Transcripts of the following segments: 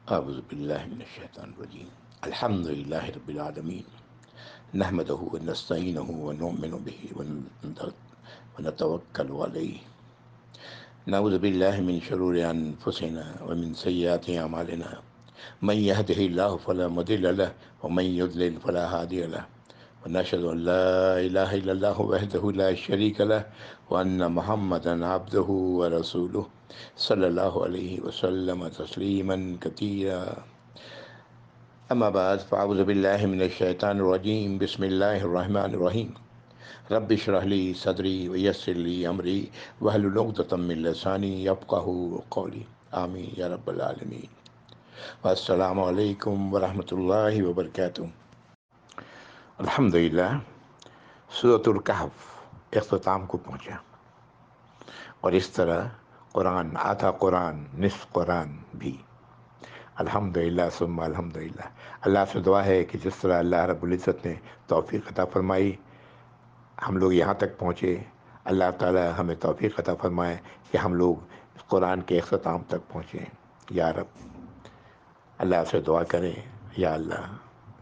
اعوذ باللہ من الشیطان الرجیم الحمد للہ رب العالمین نحمدہ ونستعینہ ونؤمن بہ ونتوکل علیہ نعوذ باللہ من شرور انفسنا ومن سیئات اعمالنا من يهده الله فلا مضل له ومن يضلل فلا هادي له ونشهد ان لا اله الا الله وحده لا شريك له وان محمدا عبده ورسوله صلی اللہ علیہ وسلم تسلیما کثیرا اما بعد فاعوذ باللہ من الشیطان الرجیم بسم اللہ الرحمن الرحیم رب اشرح لی صدری ویسر لی امری واحلل عقدۃ من لسانی یفقہوا قولی آمین یا رب العالمین السلام علیکم ورحمۃ اللہ وبرکاتہ۔ الحمدللہ سورۃ الکہف اختتام کو پہنچا، اور اس طرح قرآن آدھا قرآن نصف قرآن بھی۔ الحمدللہ ثم الحمدللہ۔ اللہ سے دعا ہے کہ جس طرح اللہ رب العزت نے توفیق عطا فرمائی ہم لوگ یہاں تک پہنچے، اللہ تعالی ہمیں توفیق عطا فرمائے کہ ہم لوگ قرآن کے اختتام تک پہنچیں۔ یا رب، اللہ سے دعا کریں یا اللہ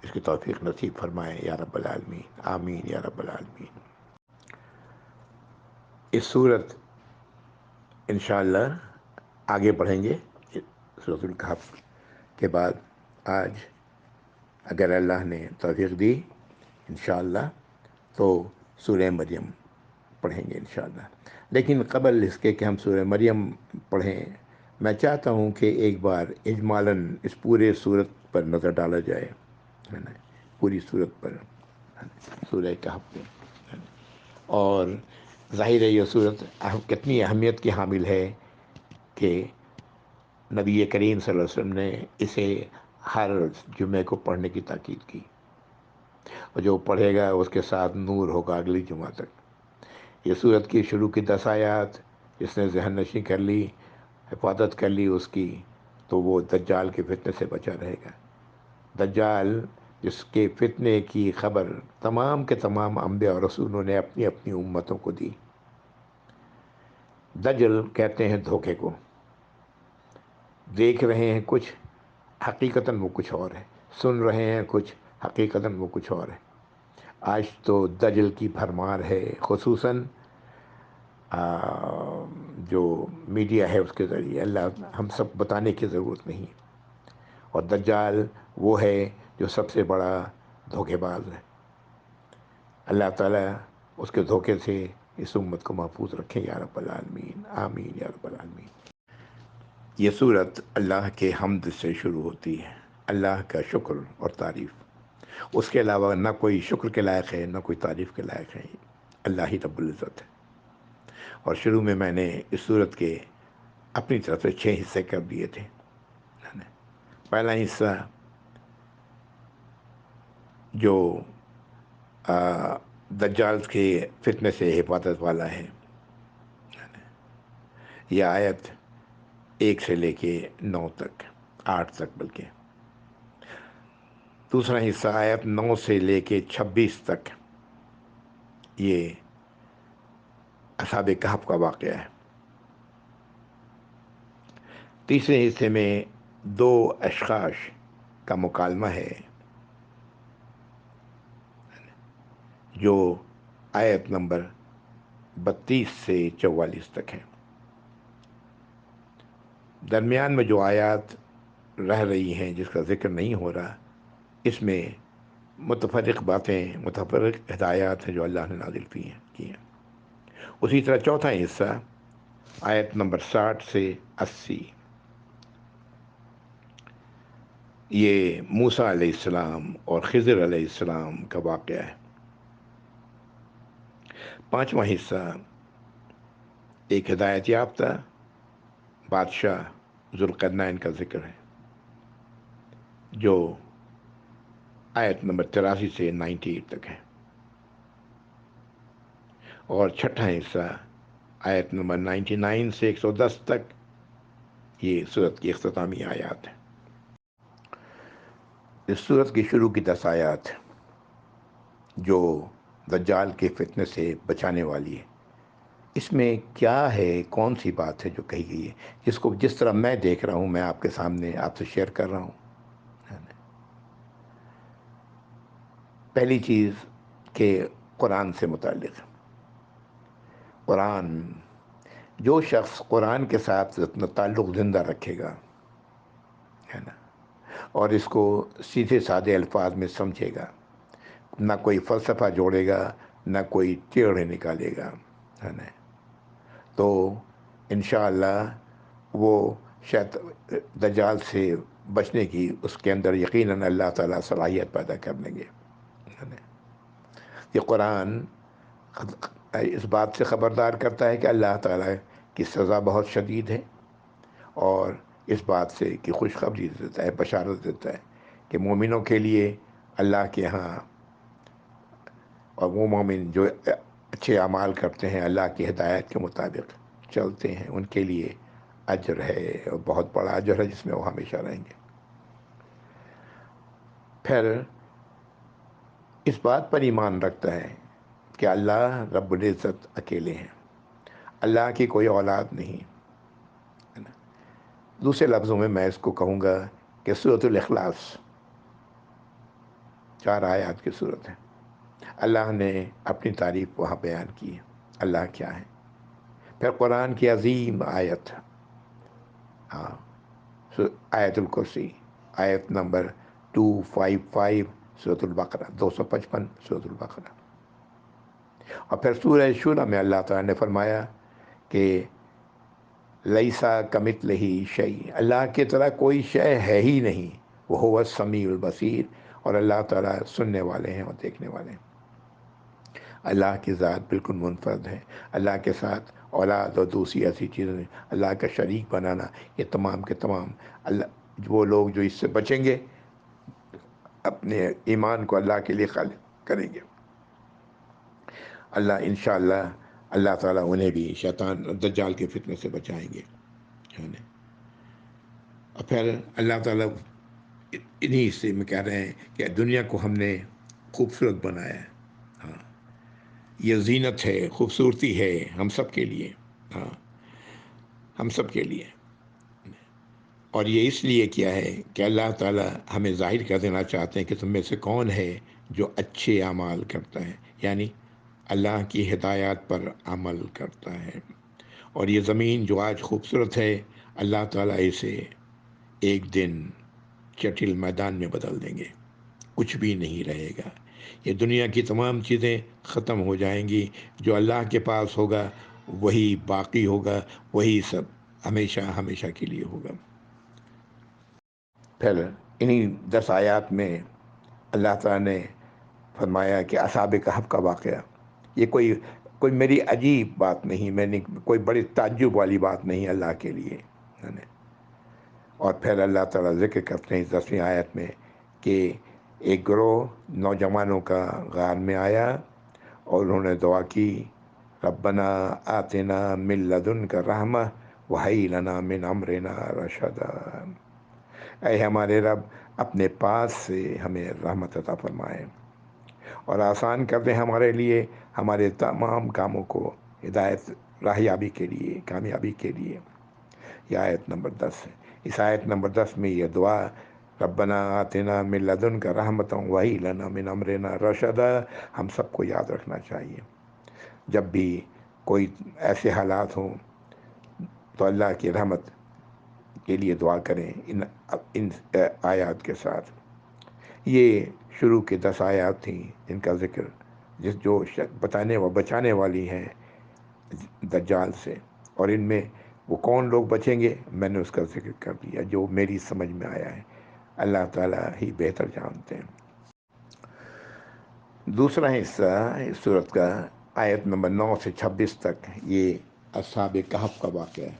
اس کی توفیق نصیب فرمائے یا رب العالمین، آمین یا رب العالمین۔ اس صورت انشاءاللہ آگے بڑھیں گے۔ سورۃ الکہف کے بعد آج اگر اللہ نے توفیق دی انشاءاللہ تو سورہ مریم پڑھیں گے انشاءاللہ۔ لیکن قبل اس کے کہ ہم سورہ مریم پڑھیں، میں چاہتا ہوں کہ ایک بار اجمالاً اس پورے صورت پر نظر ڈالا جائے، ہے نا، پوری صورت پر، سورہ کہف پہ۔ اور ظاہر ہے یہ صورت کتنی اہمیت کی حامل ہے کہ نبی کریم صلی اللہ علیہ وسلم نے اسے ہر جمعے کو پڑھنے کی تاکید کی، اور جو پڑھے گا اس کے ساتھ نور ہوگا اگلی جمعہ تک۔ یہ صورت کی شروع کی 10 آیات جس نے ذہن نشیں کر لی، حفاظت کر لی اس کی، تو وہ دجال کے فتنے سے بچا رہے گا۔ دجال جس کے فتنے کی خبر تمام کے تمام انبیاء اور رسولوں نے اپنی اپنی امتوں کو دی۔ دجل کہتے ہیں دھوکے کو، دیکھ رہے ہیں کچھ، حقیقتاً وہ کچھ اور ہے، سن رہے ہیں کچھ، حقیقتاً وہ کچھ اور ہے۔ آج تو دجل کی بھرمار ہے، خصوصاً جو میڈیا ہے اس کے ذریعے، اللہ ہم سب بتانے کی ضرورت نہیں۔ اور دجال وہ ہے جو سب سے بڑا دھوکے باز ہے۔ اللہ تعالیٰ اس کے دھوکے سے اس امت کو محفوظ رکھیں یا رب العالمین، آمین یا رب العالمین۔ یہ صورت اللہ کے حمد سے شروع ہوتی ہے، اللہ کا شکر اور تعریف۔ اس کے علاوہ نہ کوئی شکر کے لائق ہے، نہ کوئی تعریف کے لائق ہے، اللہ ہی رب العزت ہے۔ اور شروع میں نے اس صورت کے اپنی طرف سے 6 حصے کر دیے تھے۔ پہلا حصہ جو دجال کے فتنے سے حفاظت والا ہے، یہ آیت 1 سے لے کے 9 تک، 8 تک بلکہ۔ دوسرا حصہ آیت 9 سے لے کے 26 تک، یہ اصحاب کہف کا واقعہ ہے۔ تیسرے حصے میں 2 اشخاص کا مکالمہ ہے جو آیت نمبر 32 سے 44 تک ہے۔ درمیان میں جو آیات رہ رہی ہیں جس کا ذکر نہیں ہو رہا، اس میں متفرق باتیں، متفرق ہدایات ہیں جو اللہ نے نازل کی ہیں۔ اسی طرح چوتھا حصہ آیت نمبر 60 سے 80، یہ موسیٰ علیہ السلام اور خضر علیہ السلام کا واقعہ ہے۔ پانچواں حصہ ایک ہدایت یافتہ بادشاہ ذوالقرنین کا ذکر ہے جو آیت نمبر 83 سے 98 تک ہے۔ اور چھٹا حصہ آیت نمبر 99 سے 110 تک، یہ سورت کی اختتامی آیات ہیں۔ اس سورت کی شروع کی 10 آیات جو دجال کے فتنے سے بچانے والی ہے، اس میں کیا ہے، کون سی بات ہے جو کہی گئی ہے، جس کو جس طرح میں دیکھ رہا ہوں میں آپ کے سامنے آپ سے شیئر کر رہا ہوں. پہلی چیز کہ قرآن سے متعلق، قرآن، جو شخص قرآن کے ساتھ اپنا تعلق زندہ رکھے گا، ہے نا، اور اس کو سیدھے سادے الفاظ میں سمجھے گا، نہ کوئی فلسفہ جوڑے گا، نہ کوئی ٹیڑھے نکالے گا، ہے نا، تو انشاءاللہ وہ شاید دجال سے بچنے کی اس کے اندر یقیناً اللہ تعالیٰ صلاحیت پیدا کر لیں گے. ہے نا؟ یہ قرآن اس بات سے خبردار کرتا ہے کہ اللہ تعالیٰ کی سزا بہت شدید ہے، اور اس بات سے کہ خوشخبری دیتا ہے، بشارت دیتا ہے کہ مومنوں کے لیے اللہ کے ہاں، اور وہ مومن جو اچھے اعمال کرتے ہیں، اللہ کی ہدایت کے مطابق چلتے ہیں، ان کے لیے اجر ہے، اور بہت بڑا اجر ہے جس میں وہ ہمیشہ رہیں گے. پھر اس بات پر ایمان رکھتا ہے کہ اللہ رب العزت اکیلے ہیں، اللہ کی کوئی اولاد نہیں. دوسرے لفظوں میں اس کو کہوں گا کہ سورۃ الاخلاص 4 آیات کی صورت ہے. اللہ نے اپنی تعریف وہاں بیان کی ہے، اللہ کیا ہے. پھر قرآن کی عظیم آیت، ہاں، آیت الکرسی، آیت نمبر 255 سورۃ البقرہ، 255 سورۃ البقرہ. اور پھر سورہ شورى میں اللہ تعالیٰ نے فرمایا کہ لیسا کمثلہ شیء، اللہ کی طرح کوئی شے ہے ہی نہیں، وہو السمیع البصیر، اور اللہ تعالیٰ سننے والے ہیں اور دیکھنے والے ہیں. اللہ کی ذات بالکل منفرد ہے. اللہ کے ساتھ اولاد اور دوسری ایسی چیزیں، اللہ کا شریک بنانا، یہ تمام کے تمام اللہ، وہ لوگ جو اس سے بچیں گے، اپنے ایمان کو اللہ کے لیے خالص کریں گے، اللہ انشاءاللہ اللہ تعالیٰ انہیں بھی شیطان دجال کے فتنے سے بچائیں گے. اور پھر اللہ تعالیٰ انہی سے میں کہہ رہے ہیں کہ دنیا کو ہم نے خوبصورت بنایا ہے. ہاں، یہ زینت ہے، خوبصورتی ہے ہم سب کے لیے. ہاں، ہم سب کے لیے. اور یہ اس لیے کیا ہے کہ اللہ تعالیٰ ہمیں ظاہر کر دینا چاہتے ہیں کہ تم میں سے کون ہے جو اچھے اعمال کرتا ہے، یعنی اللہ کی ہدایات پر عمل کرتا ہے. اور یہ زمین جو آج خوبصورت ہے، اللہ تعالیٰ اسے ایک دن چٹل میدان میں بدل دیں گے، کچھ بھی نہیں رہے گا. یہ دنیا کی تمام چیزیں ختم ہو جائیں گی، جو اللہ کے پاس ہوگا وہی باقی ہوگا، وہی سب ہمیشہ ہمیشہ کے لیے ہوگا. پھر انہی 10 آیات میں اللہ تعالیٰ نے فرمایا کہ اصحاب کہف کا واقعہ، یہ کوئی میری عجیب بات نہیں، میں نے کوئی بڑی تعجب والی بات نہیں اللہ کے لیے. اور پھر اللہ تعالیٰ ذکر کرتے ہیں اس 10ویں آیت میں کہ ایک گروہ نوجوانوں کا غار میں آیا اور انہوں نے دعا کی، ربنا آتنا من لدنک رحمہ وہی لنا من امرنا رشدا، اے ہمارے رب اپنے پاس سے ہمیں رحمت عطا فرمائے اور آسان کر دیں ہمارے لیے ہمارے تمام کاموں کو، ہدایت راہیابی کے لیے، کامیابی کے لیے. یہ آیت نمبر 10 ہے. اس آیت نمبر 10 میں یہ دعا، ربنا آتنا من لدنک رحمۃ وہی لنا من امرنا رشدا، ہم سب کو یاد رکھنا چاہیے. جب بھی کوئی ایسے حالات ہوں تو اللہ کی رحمت کے لیے دعا کریں ان آیات کے ساتھ. یہ شروع کے 10 آیات تھیں جن کا ذکر جو بچانے والی ہیں دجال سے. اور ان میں وہ کون لوگ بچیں گے میں نے اس کا ذکر کر دیا جو میری سمجھ میں آیا ہے، اللہ تعالیٰ ہی بہتر جانتے ہیں. دوسرا حصہ اس صورت کا آیت نمبر 9 سے 26 تک یہ اصحاب کہف کا واقعہ ہے.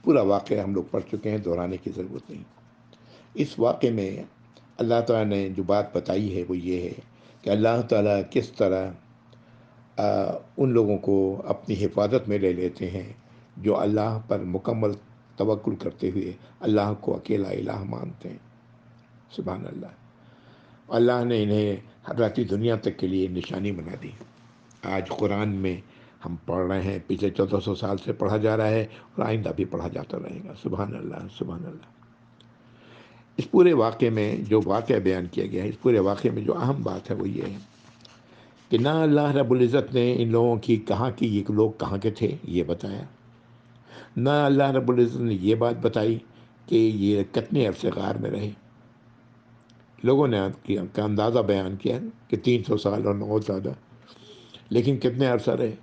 پورا واقعہ ہم لوگ پڑھ چکے ہیں، دہرانے کی ضرورت نہیں. اس واقعے میں اللہ تعالیٰ نے جو بات بتائی ہے وہ یہ ہے کہ اللہ تعالیٰ کس طرح ان لوگوں کو اپنی حفاظت میں لے لیتے ہیں جو اللہ پر مکمل توکل کرتے ہوئے اللہ کو اکیلا الہ مانتے ہیں. سبحان اللہ. اللہ نے انہیں حضرتی دنیا تک کے لیے نشانی بنا دی. آج قرآن میں ہم پڑھ رہے ہیں، پچھلے 1400 سال سے پڑھا جا رہا ہے اور آئندہ بھی پڑھا جاتا رہے گا۔ سبحان اللہ، سبحان اللہ۔ اس پورے واقعے میں جو واقعہ بیان کیا گیا ہے، اس پورے واقعے میں جو اہم بات ہے وہ یہ ہے کہ نہ اللہ رب العزت نے ان لوگوں کی کہاں کی یہ لوگ کہاں کے تھے یہ بتایا، نہ اللہ رب العزت نے یہ بات بتائی کہ یہ کتنے عرصے غار میں رہے۔ لوگوں نے کا اندازہ بیان کیا کہ 300 سال اور بہت زیادہ، لیکن کتنے عرصہ رہے؟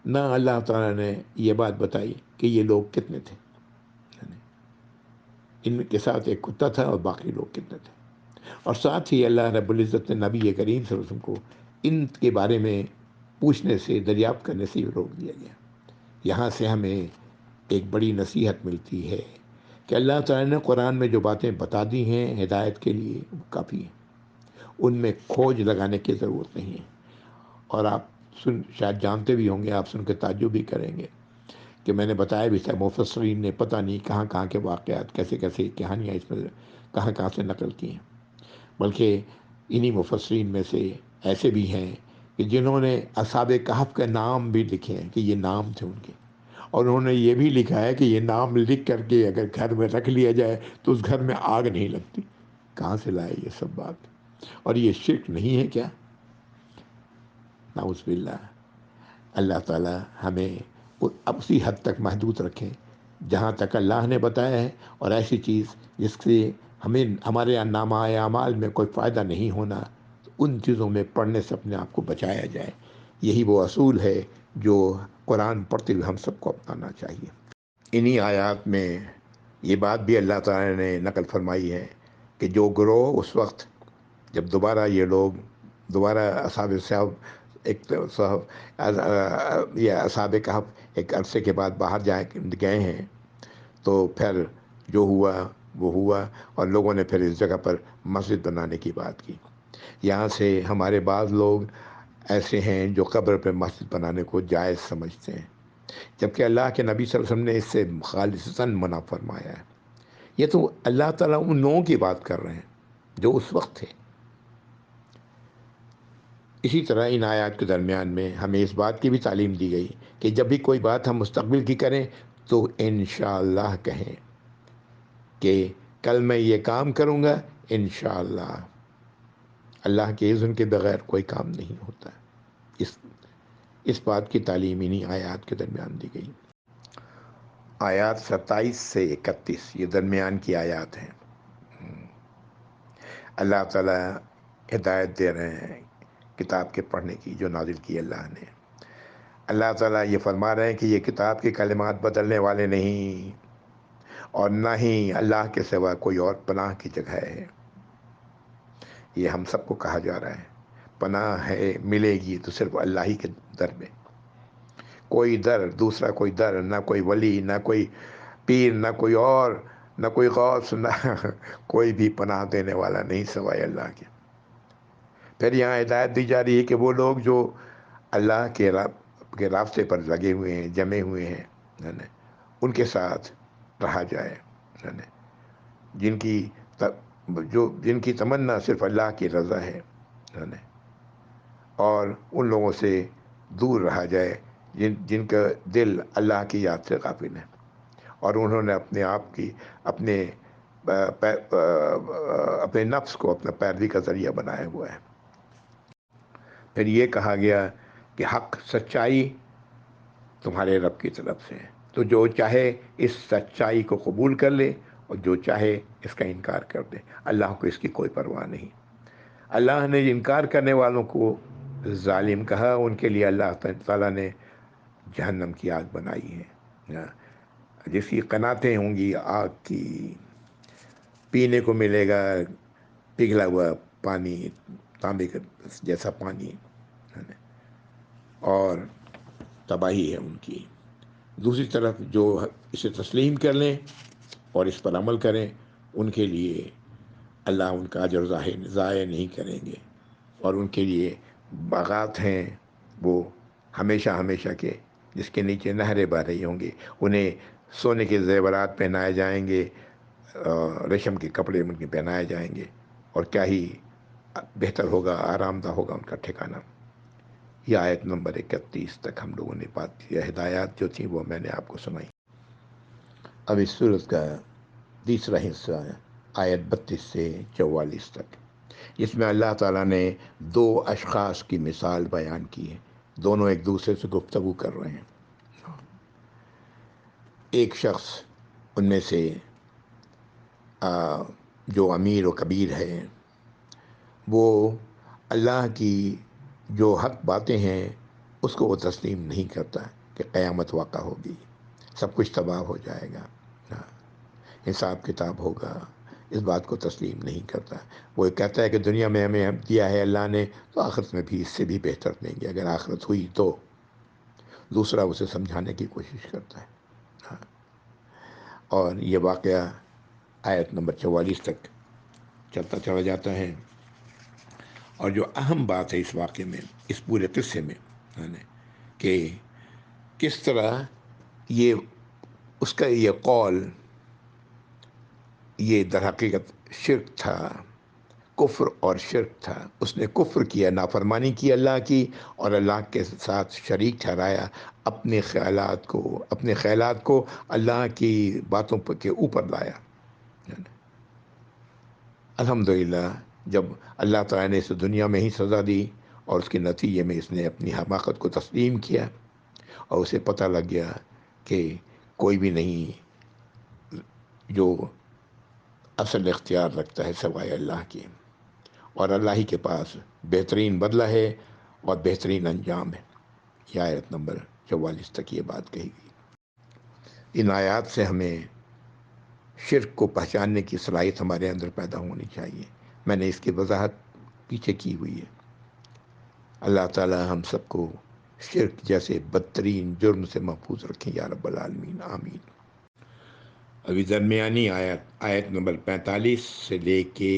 نہ اللہ تعالیٰ نے یہ بات بتائی کہ یہ لوگ کتنے تھے، ان کے ساتھ ایک کتا تھا اور باقی لوگ کتنے تھے۔ اور ساتھ ہی اللہ رب العزت نے نبی کریم صلی اللہ علیہ وسلم کو ان کے بارے میں پوچھنے سے، دریافت کرنے سے روک دیا گیا۔ یہاں سے ہمیں ایک بڑی نصیحت ملتی ہے کہ اللہ تعالیٰ نے قرآن میں جو باتیں بتا دی ہیں ہدایت کے لیے وہ کافی ہیں، ان میں کھوج لگانے کی ضرورت نہیں ہے۔ اور آپ شاید جانتے بھی ہوں گے، آپ سن کے تعجب بھی کریں گے کہ میں نے بتایا بھی تھا مفسرین نے پتہ نہیں کہاں کہاں کے واقعات، کیسے کیسے کہانیاں اس میں کہاں کہاں سے نقل کی ہیں۔ بلکہ انہی مفسرین میں سے ایسے بھی ہیں کہ جنہوں نے اصحاب کہف کے نام بھی لکھے ہیں کہ یہ نام تھے ان کے، اور انہوں نے یہ بھی لکھا ہے کہ یہ نام لکھ کر کے اگر گھر میں رکھ لیا جائے تو اس گھر میں آگ نہیں لگتی۔ کہاں سے لائے یہ سب بات؟ اور یہ شرک نہیں ہے کیا؟ نعوذ باللہ۔ اللہ تعالی ہمیں اب اسی حد تک محدود رکھیں جہاں تک اللہ نے بتایا ہے، اور ایسی چیز جس سے ہمیں ہمارے نامہ اعمال میں کوئی فائدہ نہیں ہونا، ان چیزوں میں پڑھنے سے اپنے آپ کو بچایا جائے۔ یہی وہ اصول ہے جو قرآن پڑھتے ہوئے ہم سب کو اپنانا چاہیے۔ انہی آیات میں یہ بات بھی اللہ تعالی نے نقل فرمائی ہے کہ جو گروہ اس وقت جب دوبارہ یہ لوگ دوبارہ اصحاب صاحب یا اصحاب کہف ایک عرصے کے بعد باہر گئے ہیں، تو پھر جو ہوا وہ ہوا، اور لوگوں نے پھر اس جگہ پر مسجد بنانے کی بات کی۔ یہاں سے ہمارے بعض لوگ ایسے ہیں جو قبر پہ مسجد بنانے کو جائز سمجھتے ہیں، جبکہ اللہ کے نبی صلی اللہ علیہ وسلم نے اس سے خالصتاً منع فرمایا ہے۔ یہ تو اللہ تعالیٰ ان لوگوں کی بات کر رہے ہیں جو اس وقت تھے۔ اسی طرح ان آیات کے درمیان میں ہمیں اس بات کی بھی تعلیم دی گئی کہ جب بھی کوئی بات ہم مستقبل کی کریں تو انشاءاللہ کہیں کہ کل میں یہ کام کروں گا انشاءاللہ۔ اللہ کے اذن کے بغیر کوئی کام نہیں ہوتا۔ اس بات کی تعلیم انہی آیات کے درمیان دی گئی۔ آیات 27 سے 31 یہ درمیان کی آیات ہیں۔ اللہ تعالیٰ ہدایت دے رہے ہیں کتاب کے پڑھنے کی جو نازل کی اللہ نے۔ اللہ تعالیٰ یہ فرما رہے ہیں کہ یہ کتاب کے کلمات بدلنے والے نہیں، اور نہ ہی اللہ کے سوا کوئی اور پناہ کی جگہ ہے۔ یہ ہم سب کو کہا جا رہا ہے، پناہ ہے ملے گی تو صرف اللہ ہی کے در میں۔ کوئی در، دوسرا کوئی در، نہ کوئی ولی، نہ کوئی پیر، نہ کوئی اور، نہ کوئی غوث، نہ کوئی بھی پناہ دینے والا نہیں سوائے اللہ کے۔ پھر یہاں ہدایت دی جا رہی ہے کہ وہ لوگ جو اللہ کے راستے پر لگے ہوئے ہیں، جمے ہوئے ہیں، ان کے ساتھ رہا جائے، جن کی تمنا صرف اللہ کی رضا ہے، اور ان لوگوں سے دور رہا جائے جن کا دل اللہ کی یاد سے غافل ہے، اور انہوں نے اپنے آپ کی اپنے نفس کو اپنا پیروی کا ذریعہ بنایا ہوا ہے۔ پھر یہ کہا گیا کہ حق، سچائی تمہارے رب کی طرف سے ہے، تو جو چاہے اس سچائی کو قبول کر لے اور جو چاہے اس کا انکار کر دے۔ اللہ کو اس کی کوئی پرواہ نہیں۔ اللہ نے انکار کرنے والوں کو ظالم کہا، ان کے لیے اللہ تعالیٰ نے جہنم کی آگ بنائی ہے، جس کی قناتیں ہوں گی آگ کی، پینے کو ملے گا پگھلا ہوا پانی، تانبے کا جیسا پانی، اور تباہی ہے ان کی۔ دوسری طرف جو اسے تسلیم کر لیں اور اس پر عمل کریں، ان کے لیے اللہ ان کا اجر ضائع نہیں کریں گے، اور ان کے لیے باغات ہیں وہ ہمیشہ ہمیشہ کے، جس کے نیچے نہریں بہہ رہی ہوں گی۔ انہیں سونے کے زیورات پہنائے جائیں گے، ریشم کے کپڑے ان کے پہنائے جائیں گے، اور کیا ہی بہتر ہوگا، آرام دہ ہوگا ان کا ٹھکانہ۔ یہ آیت نمبر 31 تک ہم لوگوں نے بات کی، ہدایات جو تھیں وہ میں نے آپ کو سنائی۔ اب اس صورت کا تیسرا حصہ ہے آیت 32 سے 44 تک، جس میں اللہ تعالیٰ نے دو اشخاص کی مثال بیان کی ہے، دونوں ایک دوسرے سے گفتگو کر رہے ہیں۔ ایک شخص ان میں سے جو امیر و کبیر ہے، وہ اللہ کی جو حق باتیں ہیں اس کو وہ تسلیم نہیں کرتا کہ قیامت واقع ہوگی، سب کچھ تباہ ہو جائے گا، حساب کتاب ہوگا، اس بات کو تسلیم نہیں کرتا۔ وہ کہتا ہے کہ دنیا میں ہمیں دیا ہے اللہ نے تو آخرت میں بھی اس سے بھی بہتر دیں گے اگر آخرت ہوئی تو۔ دوسرا اسے سمجھانے کی کوشش کرتا ہے، اور یہ واقعہ آیت نمبر 44 تک چلتا چلا جاتا ہے۔ اور جو اہم بات ہے اس واقعے میں، اس پورے قصے میں، کہ کس طرح یہ اس کا یہ قول یہ در حقیقت شرک تھا، کفر اور شرک تھا۔ اس نے کفر کیا، نافرمانی کی اللہ کی، اور اللہ کے ساتھ شریک ٹھہرایا اپنے خیالات کو اللہ کی باتوں کے اوپر لایا۔ الحمدللہ جب اللہ تعالیٰ نے اسے دنیا میں ہی سزا دی اور اس کے نتیجے میں اس نے اپنی حماقت کو تسلیم کیا، اور اسے پتہ لگ گیا کہ کوئی بھی نہیں جو اصل اختیار رکھتا ہے سوائے اللہ کے، اور اللہ ہی کے پاس بہترین بدلہ ہے اور بہترین انجام ہے۔ یہ آیت نمبر 44 تک یہ بات کہی گئی۔ ان آیات سے ہمیں شرک کو پہچاننے کی صلاحیت ہمارے اندر پیدا ہونی چاہیے۔ میں نے اس کی وضاحت پیچھے کی ہوئی ہے۔ اللہ تعالی ہم سب کو شرک جیسے بدترین جرم سے محفوظ رکھیں یا رب العالمین، آمین۔ ابھی درمیانی آیت نمبر 45 سے لے کے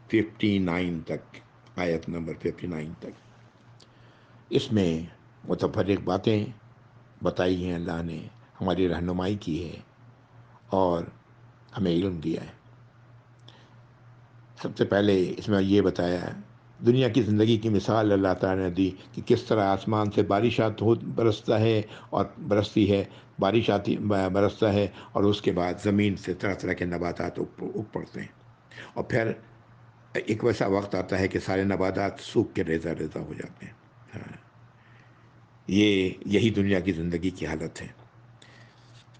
59 تک، آیت نمبر 59 تک، اس میں متفرق باتیں بتائی ہیں، اللہ نے ہماری رہنمائی کی ہے اور ہمیں علم دیا ہے۔ سب سے پہلے اس میں یہ بتایا ہے، دنیا کی زندگی کی مثال اللہ تعالیٰ نے دی کہ کس طرح آسمان سے بارشات برستا ہے اور برستی ہے، بارش برستا ہے، اور اس کے بعد زمین سے طرح طرح کے نباتات اگ پڑتے ہیں، اور پھر ایک ویسا وقت آتا ہے کہ سارے نباتات سوکھ کے ریزہ ریزہ ہو جاتے ہیں۔ یہی دنیا کی زندگی کی حالت ہے۔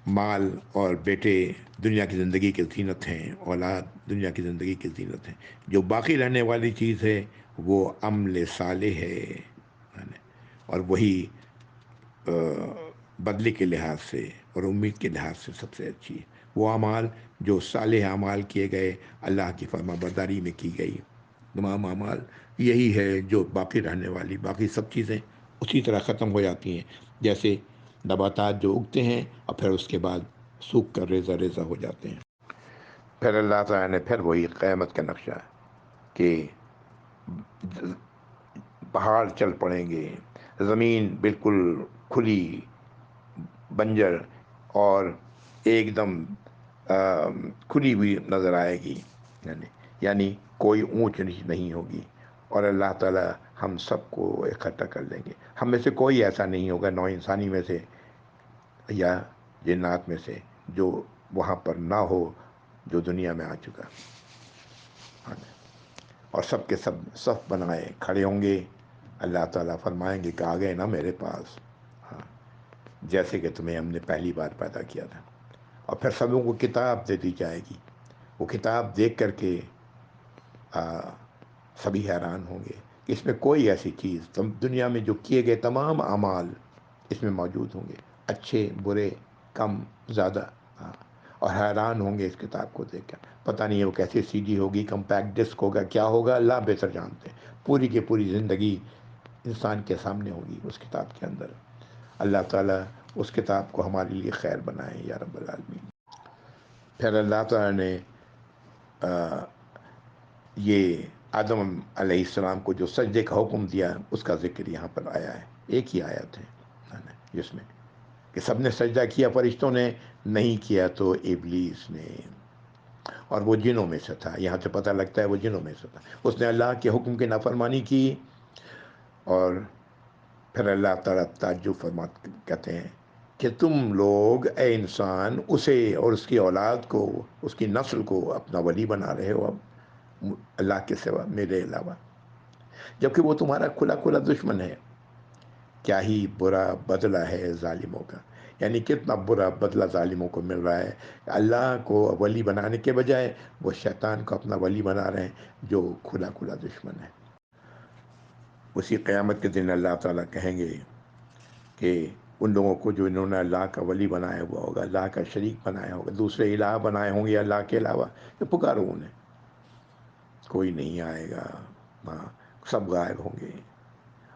مال اور بیٹے دنیا کی زندگی کی زینت ہیں، اولاد دنیا کی زندگی کی زینت ہیں۔ جو باقی رہنے والی چیز ہے وہ عمل صالح ہے، اور وہی بدلے کے لحاظ سے اور امید کے لحاظ سے سب سے اچھی ہے۔ وہ اعمال جو صالح اعمال کیے گئے، اللہ کی فرما برداری میں کی گئی تمام اعمال، یہی ہے جو باقی رہنے والی، باقی سب چیزیں اسی طرح ختم ہو جاتی ہیں جیسے نباتات جو اگتے ہیں اور پھر اس کے بعد سوکھ کر ریزہ ریزہ ہو جاتے ہیں۔ پھر اللہ تعالیٰ نے پھر وہی قیامت کا نقشہ کہ پہاڑ چل پڑیں گے، زمین بالکل کھلی بنجر اور ایک دم کھلی ہوئی نظر آئے گی، یعنی کوئی اونچ نیچ نہیں ہوگی، اور اللہ تعالیٰ ہم سب کو اکٹھا کر لیں گے۔ ہم میں سے کوئی ایسا نہیں ہوگا، نوع انسانی میں سے یا جنات میں سے، جو وہاں پر نہ ہو جو دنیا میں آ چکا، اور سب کے سب صف بنائے کھڑے ہوں گے۔ اللہ تعالیٰ فرمائیں گے کہ آ گئے نا میرے پاس، جیسے کہ تمہیں ہم نے پہلی بار پیدا کیا تھا۔ اور پھر سبوں کو کتاب دے دی جائے گی، وہ کتاب دیکھ کر کے سبھی حیران ہوں گے کہ اس میں کوئی ایسی چیز، دنیا میں جو کیے گئے تمام اعمال اس میں موجود ہوں گے، اچھے برے کم زیادہ، اور حیران ہوں گے اس کتاب کو دیکھ کر۔ پتہ نہیں ہے وہ کیسے سی ڈی ہوگی، کمپیکٹ ڈسک ہوگا، کیا ہوگا، اللہ بہتر جانتے ہیں۔ پوری کی پوری زندگی انسان کے سامنے ہوگی اس کتاب کے اندر۔ اللہ تعالیٰ اس کتاب کو ہمارے لیے خیر بنائے یا رب العالمین۔ پھر اللہ تعالیٰ نے یہ آدم علیہ السلام کو جو سجدے کا حکم دیا اس کا ذکر یہاں پر آیا ہے، ایک ہی آیت ہے جس میں کہ سب نے سجدہ کیا، فرشتوں نے نہیں کیا تو ابلیس نے، اور وہ جنوں میں سے تھا۔ یہاں سے پتہ لگتا ہے وہ جنوں میں سے تھا۔ اس نے اللہ کے حکم کی نافرمانی کی اور پھر اللہ تعالیٰ تعجب فرماتے کہتے ہیں کہ تم لوگ اے انسان اسے اور اس کی اولاد کو، اس کی نسل کو اپنا ولی بنا رہے ہو اب اللہ کے سوا، میرے علاوہ، جبکہ وہ تمہارا کھلا کھلا دشمن ہے۔ کیا ہی برا بدلہ ہے ظالموں کا، یعنی کتنا برا بدلہ ظالموں کو مل رہا ہے۔ اللہ کو ولی بنانے کے بجائے وہ شیطان کو اپنا ولی بنا رہے ہیں جو کھلا کھلا دشمن ہے۔ اسی قیامت کے دن اللہ تعالیٰ کہیں گے کہ ان لوگوں کو جو انہوں نے اللہ کا ولی بنایا ہوا ہوگا، اللہ کا شریک بنایا ہوگا، دوسرے الہ بنائے ہوں گے اللہ کے علاوہ، کہ پکارو انہیں، کوئی نہیں آئے گا، ہاں سب غائب ہوں گے۔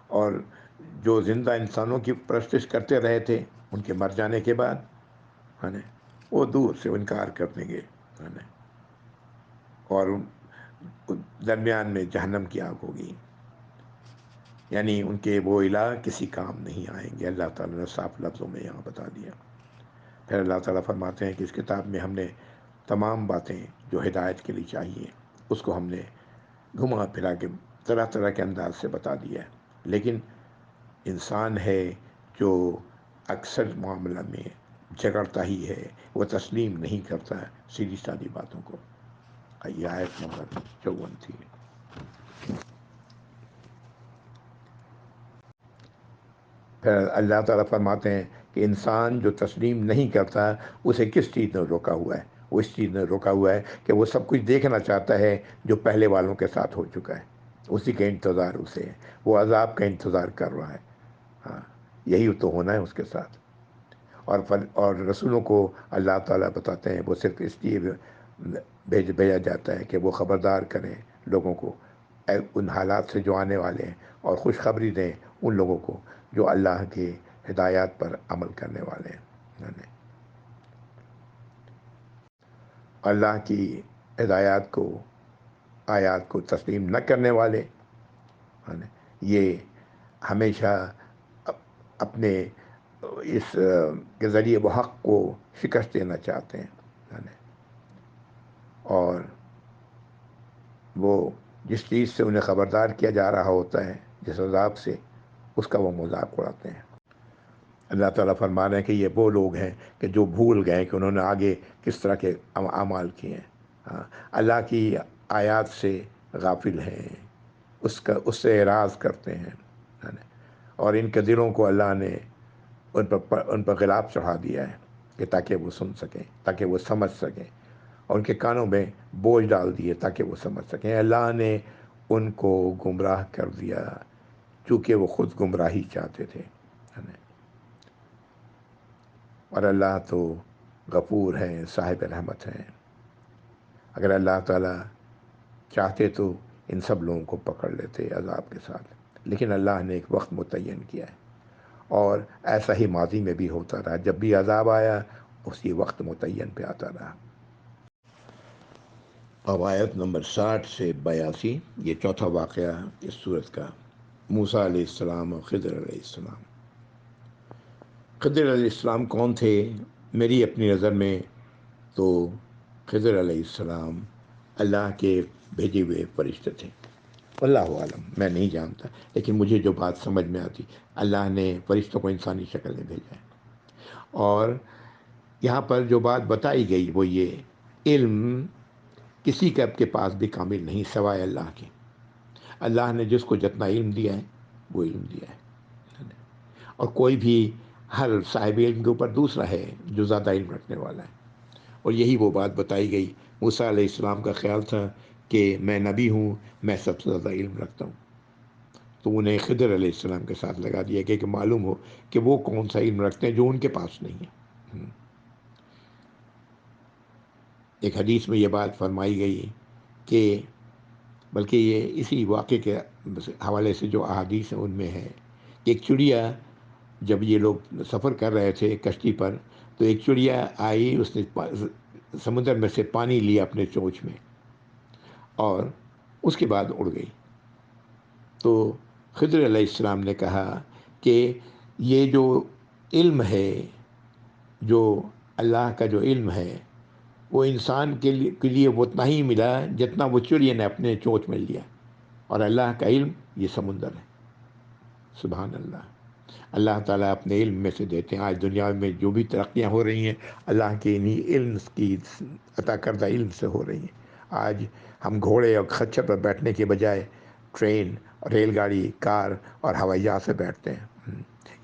اور جو زندہ انسانوں کی پرستش کرتے رہے تھے ان کے مر جانے کے بعد، ہے نا، وہ دور سے انکار کر دیں گے، ہے نا، اور ان درمیان میں جہنم کی آگ ہوگی، یعنی ان کے وہ الہ کسی کام نہیں آئیں گے۔ اللہ تعالیٰ نے صاف لفظوں میں یہاں بتا دیا۔ پھر اللہ تعالیٰ فرماتے ہیں کہ اس کتاب میں ہم نے تمام باتیں جو ہدایت کے لیے چاہیے اس کو ہم نے گھما پھرا کے طرح طرح کے انداز سے بتا دیا ہے، لیکن انسان ہے جو اکثر معاملہ میں جگڑتا ہی ہے، وہ تسلیم نہیں کرتا سیدھی سادھی باتوں کو۔ یہ آیت نمبر 54 تھی۔ پھر اللہ تعالیٰ فرماتے ہیں کہ انسان جو تسلیم نہیں کرتا اسے کس چیز نے روکا ہوا ہے؟ وہ اس چیز نے روکا ہوا ہے کہ وہ سب کچھ دیکھنا چاہتا ہے جو پہلے والوں کے ساتھ ہو چکا ہے، اسی کا انتظار اسے ہے، وہ عذاب کا انتظار کر رہا ہے۔ ہاں، یہی تو ہونا ہے اس کے ساتھ۔ اور رسولوں کو اللہ تعالیٰ بتاتے ہیں وہ صرف اس لیے بھیجا جاتا ہے کہ وہ خبردار کریں لوگوں کو ان حالات سے جو آنے والے ہیں، اور خوشخبری دیں ان لوگوں کو جو اللہ کے ہدایات پر عمل کرنے والے ہیں۔ اللہ کی ہدایات کو، آیات کو تسلیم نہ کرنے والے، یہ ہمیشہ اپنے اس کے ذریعے وہ حق کو شکست دینا چاہتے ہیں، اور وہ جس چیز سے انہیں خبردار کیا جا رہا ہوتا ہے، جس عذاب سے، اس کا وہ مذاق اڑاتے ہیں۔ اللہ تعالیٰ فرما رہے ہیں کہ یہ وہ لوگ ہیں کہ جو بھول گئے کہ انہوں نے آگے کس طرح کے اعمال کیے ہیں، ہاں، اللہ کی آیات سے غافل ہیں، اس سے اعراض کرتے ہیں، اور ان کے دلوں کو اللہ نے ان پر غلاف چڑھا دیا ہے کہ تاکہ وہ سن سکیں، تاکہ وہ سمجھ سکیں، اور ان کے کانوں میں بوجھ ڈال دیے تاکہ وہ سمجھ سکیں۔ اللہ نے ان کو گمراہ کر دیا چونکہ وہ خود گمراہی چاہتے تھے، اور اللہ تو غفور ہیں، صاحب رحمت ہیں۔ اگر اللہ تعالیٰ چاہتے تو ان سب لوگوں کو پکڑ لیتے عذاب کے ساتھ، لیکن اللہ نے ایک وقت متعین کیا ہے، اور ایسا ہی ماضی میں بھی ہوتا رہا، جب بھی عذاب آیا اسی وقت متعین پہ آتا رہا۔ اب آیت نمبر 60 سے 82، یہ چوتھا واقعہ اس سورت کا، موسیٰ علیہ السلام اور خضر علیہ السلام۔ خضر علیہ السلام کون تھے؟ میری اپنی نظر میں تو خضر علیہ السلام اللہ کے بھیجے ہوئے فرشتے تھے، اللہ عالم، میں نہیں جانتا، لیکن مجھے جو بات سمجھ میں آتی، اللہ نے فرشتوں کو انسانی شکل میں بھیجا ہے۔ اور یہاں پر جو بات بتائی گئی وہ یہ، علم کسی کے پاس بھی کامل نہیں سوائے اللہ کے۔ اللہ نے جس کو جتنا علم دیا ہے وہ علم دیا ہے، اور کوئی بھی ہر صاحب علم کے اوپر دوسرا ہے جو زیادہ علم رکھنے والا ہے۔ اور یہی وہ بات بتائی گئی، موسیٰ علیہ السلام کا خیال تھا کہ میں نبی ہوں، میں سب سے زیادہ علم رکھتا ہوں، تو انہیں خضر علیہ السلام کے ساتھ لگا دیا کہ معلوم ہو کہ وہ کون سا علم رکھتے ہیں جو ان کے پاس نہیں ہے۔ ایک حدیث میں یہ بات فرمائی گئی کہ، بلکہ یہ اسی واقعے کے حوالے سے جو احادیث ہیں ان میں ہے کہ ایک چڑیا، جب یہ لوگ سفر کر رہے تھے کشتی پر، تو ایک چڑیا آئی، اس نے سمندر میں سے پانی لیا اپنے چونچ میں، اور اس کے بعد اڑ گئی۔ تو خضر علیہ السلام نے کہا کہ یہ جو علم ہے، جو اللہ کا جو علم ہے، وہ انسان کے لیے وہ اتنا ہی ملا جتنا وہ چڑیا نے اپنے چونچ میں لیا، اور اللہ کا علم یہ سمندر ہے، سبحان اللہ۔ اللہ تعالیٰ اپنے علم میں سے دیتے ہیں۔ آج دنیا میں جو بھی ترقیاں ہو رہی ہیں اللہ کے انہی علم کی عطا کردہ علم سے ہو رہی ہیں۔ آج ہم گھوڑے اور خچر پر بیٹھنے کے بجائے ٹرین، ریل گاڑی، کار اور ہوائی جہاز سے بیٹھتے ہیں۔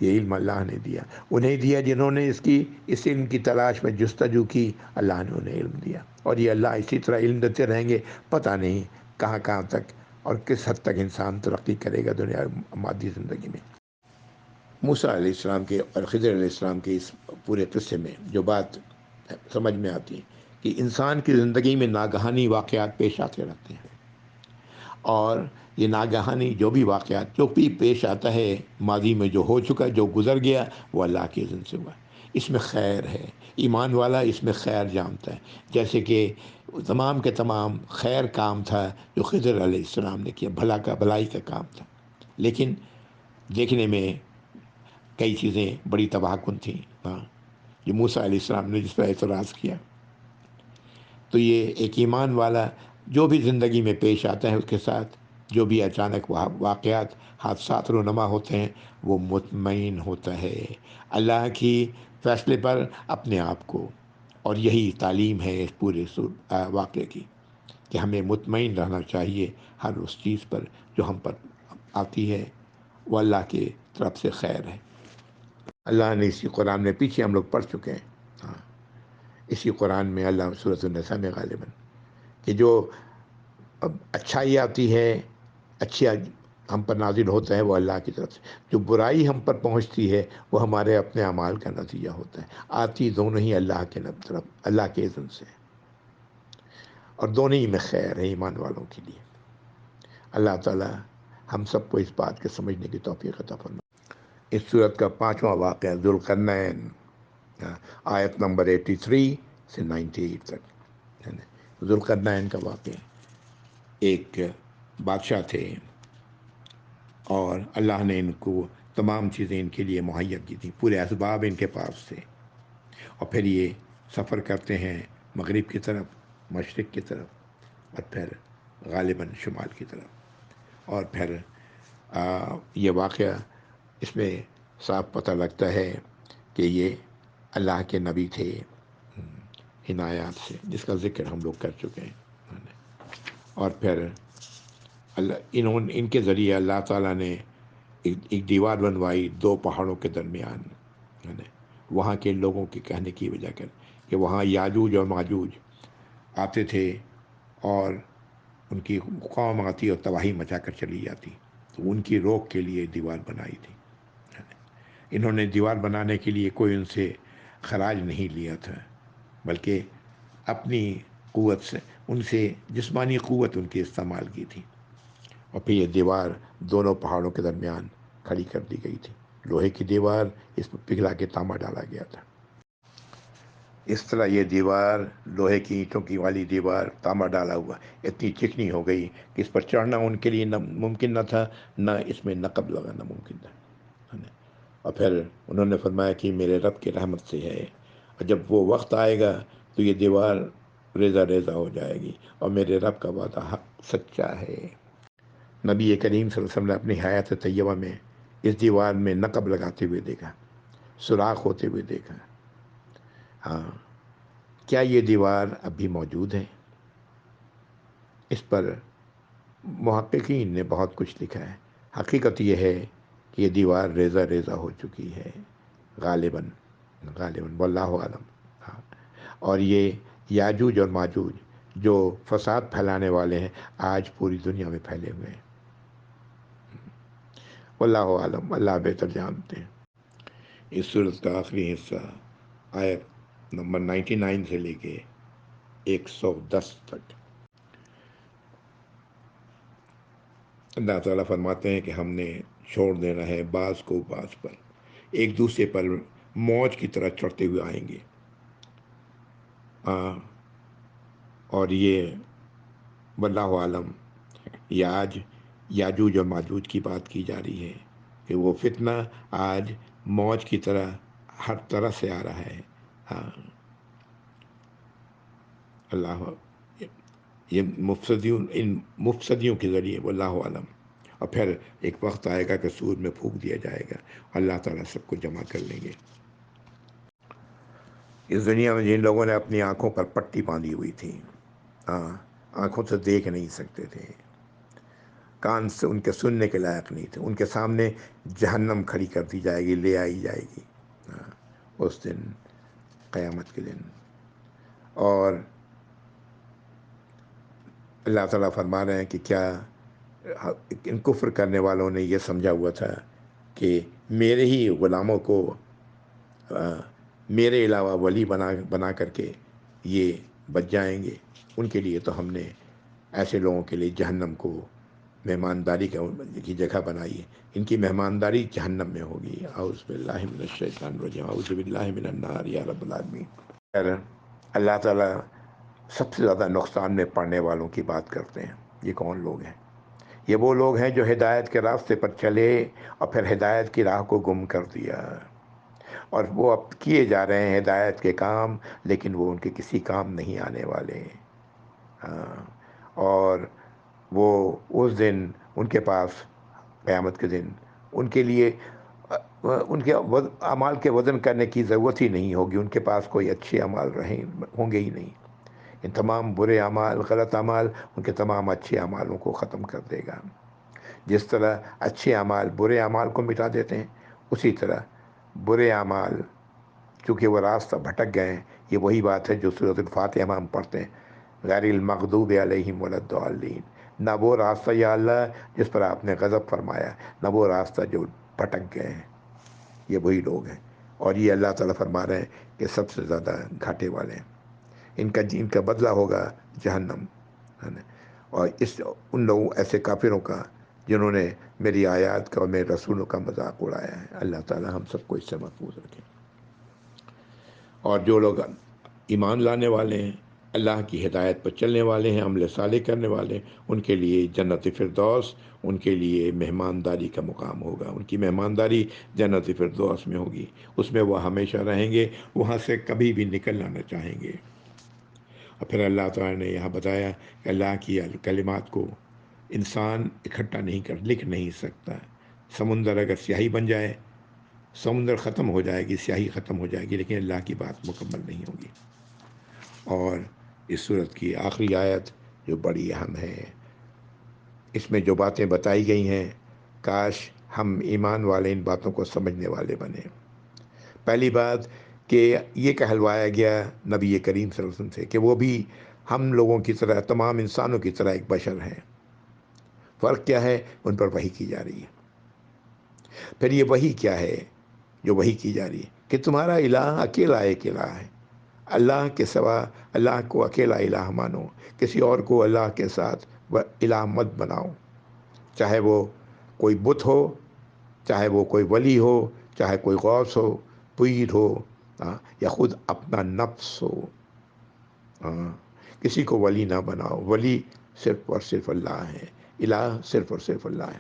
یہ علم اللہ نے دیا، انہیں دیا جنہوں نے اس علم کی تلاش میں جستجو کی، اللہ نے انہیں علم دیا، اور یہ اللہ اسی طرح علم دیتے رہیں گے۔ پتہ نہیں کہاں کہاں تک اور کس حد تک انسان ترقی کرے گا دنیا مادی زندگی میں۔ موسیٰ علیہ السلام کے اور خضر علیہ السلام کے اس پورے قصے میں جو بات سمجھ میں آتی ہے کہ انسان کی زندگی میں ناگہانی واقعات پیش آتے رہتے ہیں، اور یہ ناگہانی جو بھی واقعات جو بھی پیش آتا ہے ماضی میں جو ہو چکا، جو گزر گیا، وہ اللہ کے اذن سے ہوا ہے۔ اس میں خیر ہے، ایمان والا اس میں خیر جانتا ہے، جیسے کہ تمام کے تمام خیر کام تھا جو خضر علیہ السلام نے کیا، بھلائی کا کام تھا، لیکن دیکھنے میں کئی چیزیں بڑی تباہ کن تھیں۔ ہاں، یہ موسیٰ علیہ السلام نے جس پر اعتراض کیا، تو یہ ایک ایمان والا جو بھی زندگی میں پیش آتا ہے اس کے ساتھ جو بھی اچانک واقعات حادثات رونما ہوتے ہیں وہ مطمئن ہوتا ہے اللہ کی فیصلے پر اپنے آپ کو، اور یہی تعلیم ہے اس پورے واقعے کی کہ ہمیں مطمئن رہنا چاہیے ہر اس چیز پر جو ہم پر آتی ہے، وہ اللہ کے طرف سے خیر ہے۔ اللہ نے اسی قرآن میں پیچھے ہم لوگ پڑھ چکے ہیں، ہاں، اسی قرآن میں اللہ سورۃ النساء میں غالباً کہ جو اچھائی آتی ہے، اچھا ہم پر نازل ہوتا ہے وہ اللہ کی طرف سے، جو برائی ہم پر پہنچتی ہے وہ ہمارے اپنے اعمال کا نتیجہ ہوتا ہے۔ آتی دونوں ہی اللہ کے طرف، اللہ کے اذن سے، اور دونوں ہی میں خیر ہے ایمان والوں کے لیے۔ اللہ تعالی ہم سب کو اس بات کے سمجھنے کی توفیق عطا فرمائے۔ اس صورت کا 5واں واقعہ ذوالقرنین، آیت نمبر 83 سے 98 تک۔ ذوالقرنین کا واقعہ، ایک بادشاہ تھے اور اللہ نے ان کو تمام چیزیں ان کے لیے مہیا کی تھیں، پورے اسباب ان کے پاس تھے، اور پھر یہ سفر کرتے ہیں مغرب کی طرف، مشرق کی طرف، اور پھر غالباً شمال کی طرف، اور پھر یہ واقعہ اس میں صاف پتہ لگتا ہے کہ یہ اللہ کے نبی تھے ہدایات سے، جس کا ذکر ہم لوگ کر چکے ہیں، اور پھر ان کے ذریعے اللہ تعالیٰ نے ایک دیوار بنوائی دو پہاڑوں کے درمیان، وہاں کے لوگوں کے کہنے کی وجہ کر کہ وہاں یاجوج اور ماجوج آتے تھے اور ان کی قوم آتی اور تباہی مچا کر چلی جاتی، تو ان کی روک کے لیے دیوار بنائی تھی۔ انہوں نے دیوار بنانے کے لیے کوئی ان سے خراج نہیں لیا تھا، بلکہ اپنی قوت سے، ان سے جسمانی قوت ان کی استعمال کی تھی، اور پھر یہ دیوار دونوں پہاڑوں کے درمیان کھڑی کر دی گئی تھی، لوہے کی دیوار، اس پر پگھلا کے تانبا ڈالا گیا تھا۔ اس طرح یہ دیوار، لوہے کی اینٹوں کی والی دیوار، تانبا ڈالا ہوا، اتنی چکنی ہو گئی کہ اس پر چڑھنا ان کے لیے ممکن نہ تھا، نہ اس میں نقب لگانا ممکن تھا۔ اور پھر انہوں نے فرمایا کہ میرے رب کی رحمت سے ہے، اور جب وہ وقت آئے گا تو یہ دیوار ریزہ ریزہ ہو جائے گی، اور میرے رب کا وعدہ حق سچا ہے۔ نبی کریم صلی اللہ علیہ وسلم نے اپنی حیات طیبہ میں اس دیوار میں نقب لگاتے ہوئے دیکھا، سوراخ ہوتے ہوئے دیکھا۔ ہاں، کیا یہ دیوار اب بھی موجود ہے؟ اس پر محققین نے بہت کچھ لکھا ہے۔ حقیقت یہ ہے کہ یہ دیوار ریزہ ریزہ ہو چکی ہے، غالباً واللہ عالم۔ ہاں، اور یہ یاجوج اور ماجوج جو فساد پھیلانے والے ہیں آج پوری دنیا میں پھیلے ہوئے ہیں، واللہ عالم، اللہ بہتر جانتے ہیں۔ اس صورت کا آخری حصہ آیت نمبر 99 سے لے کے 110 تک، اللہ تعالیٰ فرماتے ہیں کہ ہم نے چھوڑ دینا ہے بعض کو بعض پر، ایک دوسرے پر موج کی طرح چڑھتے ہوئے آئیں گے۔ اور یہ واللہ عالم، یہ آج یاجوج اور ماجوج کی بات کی جا رہی ہے کہ وہ فتنہ آج موج کی طرح ہر طرح سے آ رہا ہے۔ ہاں، اللہ، یہ ان مفسدیوں کے ذریعے، واللہ عالم، اور پھر ایک وقت آئے گا کہ سور میں پھونک دیا جائے گا، اللہ تعالیٰ سب کو جمع کر لیں گے۔ اس دنیا میں جن لوگوں نے اپنی آنکھوں پر پٹی باندھی ہوئی تھی، ہاں، آنکھوں سے دیکھ نہیں سکتے تھے، کان سے ان کے سننے کے لائق نہیں تھے، ان کے سامنے جہنم کھڑی کر دی جائے گی، لے آئی جائے گی اس دن، قیامت کے دن۔ اور اللہ تعالیٰ فرما رہے ہیں کہ کیا ان کفر کرنے والوں نے یہ سمجھا ہوا تھا کہ میرے ہی غلاموں کو میرے علاوہ ولی بنا کر کے یہ بچ جائیں گے؟ ان کے لیے تو ہم نے ایسے لوگوں کے لیے جہنم کو مہمانداری کی جگہ بنائی ہے، ان کی مہمانداری جہنم میں ہوگی۔ اعوذ باللہ من الشیطان الرجیم، اعوذ باللہ من النار یا رب العالمین۔ پھر اللہ تعالیٰ سب سے زیادہ نقصان میں پڑنے والوں کی بات کرتے ہیں۔ یہ کون لوگ ہیں؟ یہ وہ لوگ ہیں جو ہدایت کے راستے پر چلے اور پھر ہدایت کی راہ کو گم کر دیا، اور وہ اب کیے جا رہے ہیں ہدایت کے کام، لیکن وہ ان کے کسی کام نہیں آنے والے۔ ہاں، اور وہ اس دن ان کے پاس قیامت کے دن ان کے لیے ان کے اعمال کے وزن کرنے کی ضرورت ہی نہیں ہوگی، ان کے پاس کوئی اچھے اعمال ہوں گے ہی نہیں۔ ان تمام برے اعمال، غلط اعمال ان کے تمام اچھے اعمالوں کو ختم کر دے گا۔ جس طرح اچھے اعمال برے اعمال کو مٹا دیتے ہیں، اسی طرح برے اعمال چونکہ وہ راستہ بھٹک گئے ہیں، یہ وہی بات ہے جو سورۃ الفاتحہ میں ہم پڑھتے ہیں، غیر المغضوب علیہم ولا الضالین۔ نہ وہ راستہ یا اللہ جس پر آپ نے غضب فرمایا، نہ وہ راستہ جو بھٹک گئے ہیں، یہ وہی لوگ ہیں۔ اور یہ اللہ تعالیٰ فرما رہے ہیں کہ سب سے زیادہ گھاٹے والے ہیں، ان کا بدلہ ہوگا جہنم، ہے نا۔ اور ان لوگوں ایسے کافروں کا جنہوں نے میری آیات کا اور میرے رسولوں کا مذاق اڑایا ہے۔ اللہ تعالیٰ ہم سب کو اس سے محفوظ رکھے۔ اور جو لوگ ایمان لانے والے ہیں، اللہ کی ہدایت پر چلنے والے ہیں، عمل صالح کرنے والے ہیں، ان کے لیے جنت فردوس، ان کے لیے مہمانداری کا مقام ہوگا، ان کی مہمانداری جنت فردوس میں ہوگی، اس میں وہ ہمیشہ رہیں گے، وہاں سے کبھی بھی نکلنا نہ چاہیں گے۔ اور پھر اللہ تعالیٰ نے یہاں بتایا کہ اللہ کی کلمات کو انسان اکٹھا لکھ نہیں سکتا۔ سمندر اگر سیاہی بن جائے، سمندر ختم ہو جائے گی، سیاہی ختم ہو جائے گی، لیکن اللہ کی بات مکمل نہیں ہوگی۔ اور اس صورت کی آخری آیت جو بڑی اہم ہے، اس میں جو باتیں بتائی گئی ہیں، کاش ہم ایمان والے ان باتوں کو سمجھنے والے بنیں۔ پہلی بات کہ یہ کہلوایا گیا نبی کریم صلی اللہ علیہ وسلم سے کہ وہ بھی ہم لوگوں کی طرح، تمام انسانوں کی طرح ایک بشر ہیں۔ فرق کیا ہے؟ ان پر وحی کی جا رہی ہے۔ پھر یہ وحی کیا ہے جو وحی کی جا رہی ہے؟ کہ تمہارا الہ اکیلا ایک الہ ہے، اللہ کے سوا اللہ کو اکیلا الہ مانو، کسی اور کو اللہ کے ساتھ الہ مت بناؤ، چاہے وہ کوئی بت ہو، چاہے وہ کوئی ولی ہو، چاہے کوئی غوث ہو، پیر ہو، یا خود اپنا نفس ہو، کسی کو ولی نہ بناؤ۔ ولی صرف اور صرف اللہ ہے، الہ صرف اور صرف اللہ ہے۔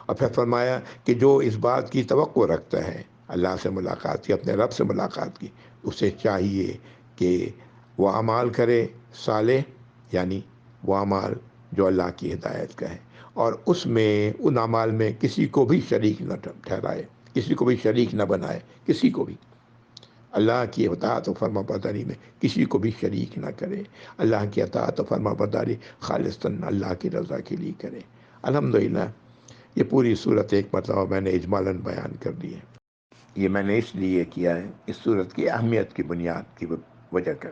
اور پھر فرمایا کہ جو اس بات کی توقع رکھتا ہے اللہ سے ملاقات کی، اپنے رب سے ملاقات کی، اسے چاہیے کہ وہ اعمال کرے صالح، یعنی وہ اعمال جو اللہ کی ہدایت کا ہے، اور اس میں ان اعمال میں کسی کو بھی شریک نہ ٹھہرائے، کسی کو بھی شریک نہ بنائے، کسی کو بھی اللہ کی اطاعت و فرما برداری میں کسی کو بھی شریک نہ کرے، اللہ کی اطاعت و فرما برداری خالصتاً اللہ کی رضا کے لیے کرے۔ الحمدللہ یہ پوری صورت ایک مرتبہ میں نے اجمالاً بیان کر دی ہے۔ یہ میں نے اس لیے کیا ہے، اس صورت کی اہمیت کی بنیاد کی وجہ کر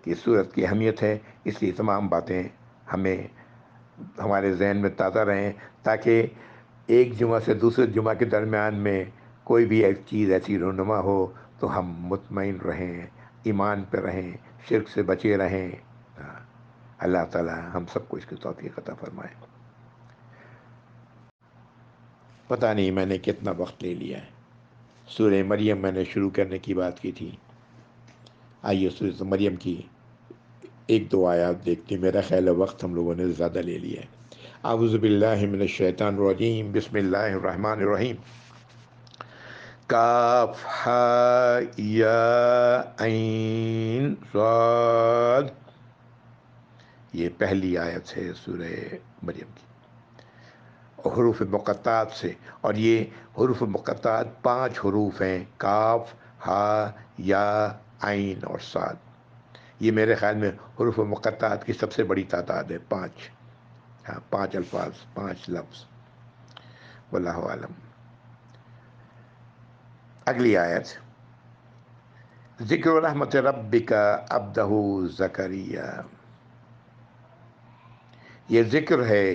کہ اس صورت کی اہمیت ہے، اس لیے تمام باتیں ہمیں ہمارے ذہن میں تازہ رہیں، تاکہ ایک جمعہ سے دوسرے جمعہ کے درمیان میں کوئی بھی ایک چیز ایسی رونما ہو تو ہم مطمئن رہیں، ایمان پہ رہیں، شرک سے بچے رہیں۔ اللہ تعالیٰ ہم سب کو اس کی توفیق عطا فرمائے۔ پتہ نہیں میں نے کتنا وقت لے لیا ہے۔ سورہ مریم میں نے شروع کرنے کی بات کی تھی، آئیے سورہ مریم کی ایک دو آیات دیکھتے ہیں۔ میرا خیال ہے وقت ہم لوگوں نے زیادہ لے لیا ہے۔ اعوذ باللہ من الشیطان الرجیم، بسم اللہ الرحمن الرحیم۔ کاف ہا یا عین صاد، یہ پہلی آیت ہے سورہ مریم کی۔ حروف مقطعات سے، اور یہ حروف مقطعات 5 حروف ہیں، کاف، ہا، یا، عین اور صاد۔ یہ میرے خیال میں حروف مقطعات کی سب سے بڑی تعداد ہے، 5۔ ہاں، 5 الفاظ، 5 لفظ، واللہ عالم۔ اگلی آیت، ذکر رحمت ربک عبدہ زکریا، یہ ذکر ہے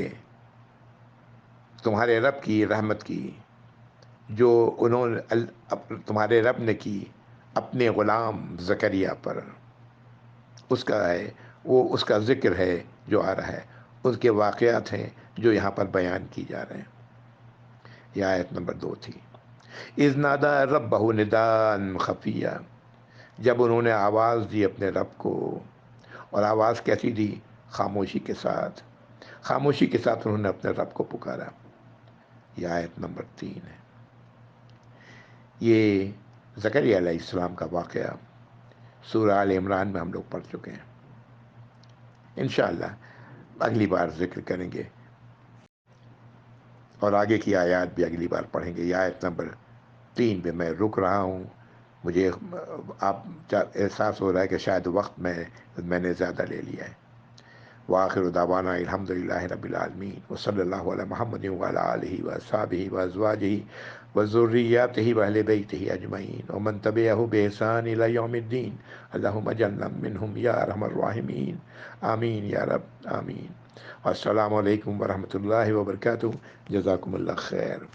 تمہارے رب کی رحمت کی جو انہوں نے تمہارے رب نے کی اپنے غلام زکریا پر، اس کا ہے، وہ اس کا ذکر ہے جو آ رہا ہے، اس کے واقعات ہیں جو یہاں پر بیان کی جا رہے ہیں۔ یہ آیت نمبر 2 تھی۔ اذ نادا ربہ نداء خفیہ، جب انہوں نے آواز دی اپنے رب کو، اور آواز کیسی دی؟ خاموشی کے ساتھ، خاموشی کے ساتھ انہوں نے اپنے رب کو پکارا۔ یہ آیت نمبر 3 ہے۔ یہ زکریا علیہ السلام کا واقعہ سورہ آل عمران میں ہم لوگ پڑھ چکے ہیں، انشاءاللہ اگلی بار ذکر کریں گے، اور آگے کی آیات بھی اگلی بار پڑھیں گے۔ یہ آیت نمبر 3 پہ میں رک رہا ہوں، مجھے آپ احساس ہو رہا ہے کہ شاید وقت میں نے زیادہ لے لیا ہے۔ وآخر دعوانا الحمدللہ رب العالمین، وصلی اللہ علی محمد وعلی آلہ وصحبہ وازواجہ وذریاتہ واہل بیتہ اجمعین ومن تبعہ بإحسان الی یوم الدین، اللہم اجعلنا منہم یا ارحم الراحمین، آمین یا رب، آمین۔ السلام علیکم ورحمۃ اللہ وبرکاتہ، جزاکم اللہ خیر۔